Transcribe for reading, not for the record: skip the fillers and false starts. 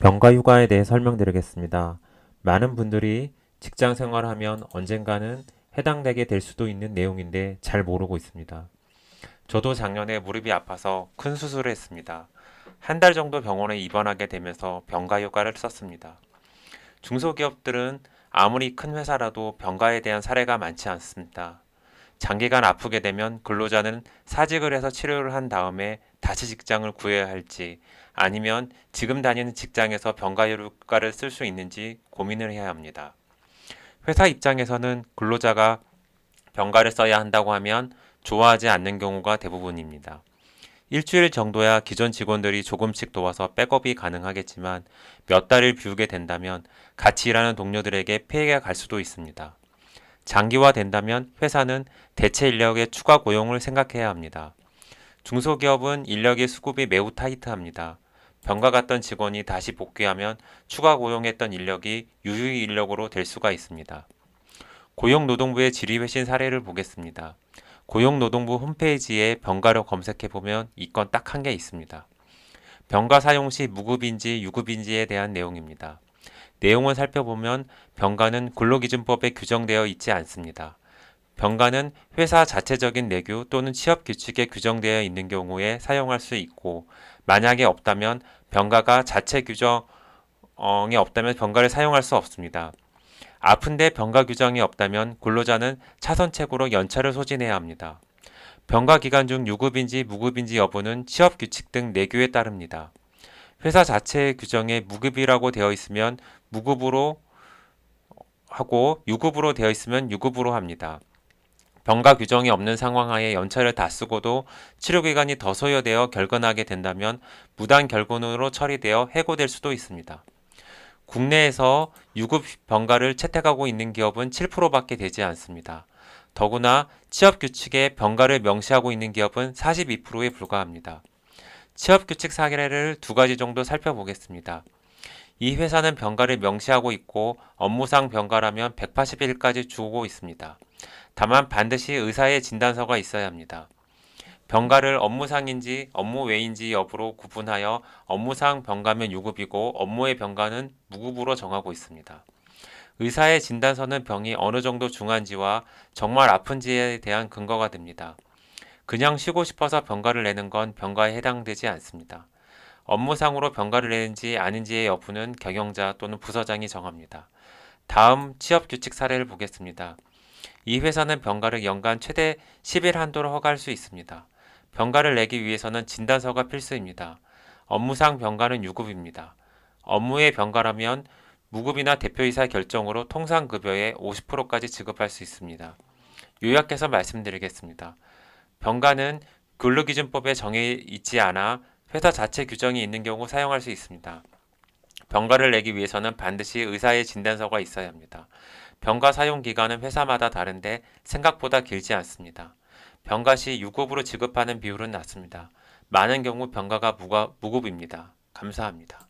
병가 휴가에 대해 설명드리겠습니다. 많은 분들이 직장 생활하면 언젠가는 해당되게 될 수도 있는 내용인데 잘 모르고 있습니다. 저도 작년에 무릎이 아파서 큰 수술을 했습니다. 한 달 정도 병원에 입원하게 되면서 병가 휴가를 썼습니다. 중소기업들은 아무리 큰 회사라도 병가에 대한 사례가 많지 않습니다. 장기간 아프게 되면 근로자는 사직을 해서 치료를 한 다음에 다시 직장을 구해야 할지 아니면 지금 다니는 직장에서 병가휴가를 쓸 수 있는지 고민을 해야 합니다. 회사 입장에서는 근로자가 병가를 써야 한다고 하면 좋아하지 않는 경우가 대부분입니다. 일주일 정도야 기존 직원들이 조금씩 도와서 백업이 가능하겠지만 몇 달을 비우게 된다면 같이 일하는 동료들에게 피해가 갈 수도 있습니다. 장기화된다면 회사는 대체 인력의 추가 고용을 생각해야 합니다. 중소기업은 인력의 수급이 매우 타이트합니다. 병가 갔던 직원이 다시 복귀하면 추가 고용했던 인력이 유휴 인력으로 될 수가 있습니다. 고용노동부의 질의회신 사례를 보겠습니다. 고용노동부 홈페이지에 병가를 검색해보면 이 건 딱 한 개 있습니다. 병가 사용 시 무급인지 유급인지에 대한 내용입니다. 내용을 살펴보면 병가는 근로기준법에 규정되어 있지 않습니다. 병가는 회사 자체적인 내규 또는 취업 규칙에 규정되어 있는 경우에 사용할 수 있고 만약에 없다면 병가가 자체 규정이 없다면 병가를 사용할 수 없습니다. 아픈데 병가 규정이 없다면 근로자는 차선책으로 연차를 소진해야 합니다. 병가 기간 중 유급인지 무급인지 여부는 취업 규칙 등 내규에 따릅니다. 회사 자체의 규정에 무급이라고 되어 있으면 무급으로 하고 유급으로 되어 있으면 유급으로 합니다. 병가 규정이 없는 상황 하에 연차를 다 쓰고도 치료기간이 더 소요되어 결근하게 된다면 무단 결근으로 처리되어 해고될 수도 있습니다. 국내에서 유급 병가를 채택하고 있는 기업은 7%밖에 되지 않습니다. 더구나 취업규칙에 병가를 명시하고 있는 기업은 42%에 불과합니다. 취업규칙 사례를 두 가지 정도 살펴보겠습니다. 이 회사는 병가를 명시하고 있고 업무상 병가라면 180일까지 주고 있습니다. 다만 반드시 의사의 진단서가 있어야 합니다. 병가를 업무상인지 업무 외인지 여부로 구분하여 업무상 병가면 유급이고 업무의 병가는 무급으로 정하고 있습니다. 의사의 진단서는 병이 어느 정도 중한지와 정말 아픈지에 대한 근거가 됩니다. 그냥 쉬고 싶어서 병가를 내는 건 병가에 해당되지 않습니다. 업무상으로 병가를 내는지 아닌지의 여부는 경영자 또는 부서장이 정합니다. 다음 취업규칙 사례를 보겠습니다. 이 회사는 병가를 연간 최대 10일 한도로 허가할 수 있습니다. 병가를 내기 위해서는 진단서가 필수입니다. 업무상 병가는 유급입니다. 업무의 병가라면 무급이나 대표이사 결정으로 통상급여의 50%까지 지급할 수 있습니다. 요약해서 말씀드리겠습니다. 병가는 근로기준법에 정해 있지 않아 회사 자체 규정이 있는 경우 사용할 수 있습니다. 병가를 내기 위해서는 반드시 의사의 진단서가 있어야 합니다. 병가 사용 기간은 회사마다 다른데 생각보다 길지 않습니다. 병가 시 유급으로 지급하는 비율은 낮습니다. 많은 경우 병가가 무급입니다. 감사합니다.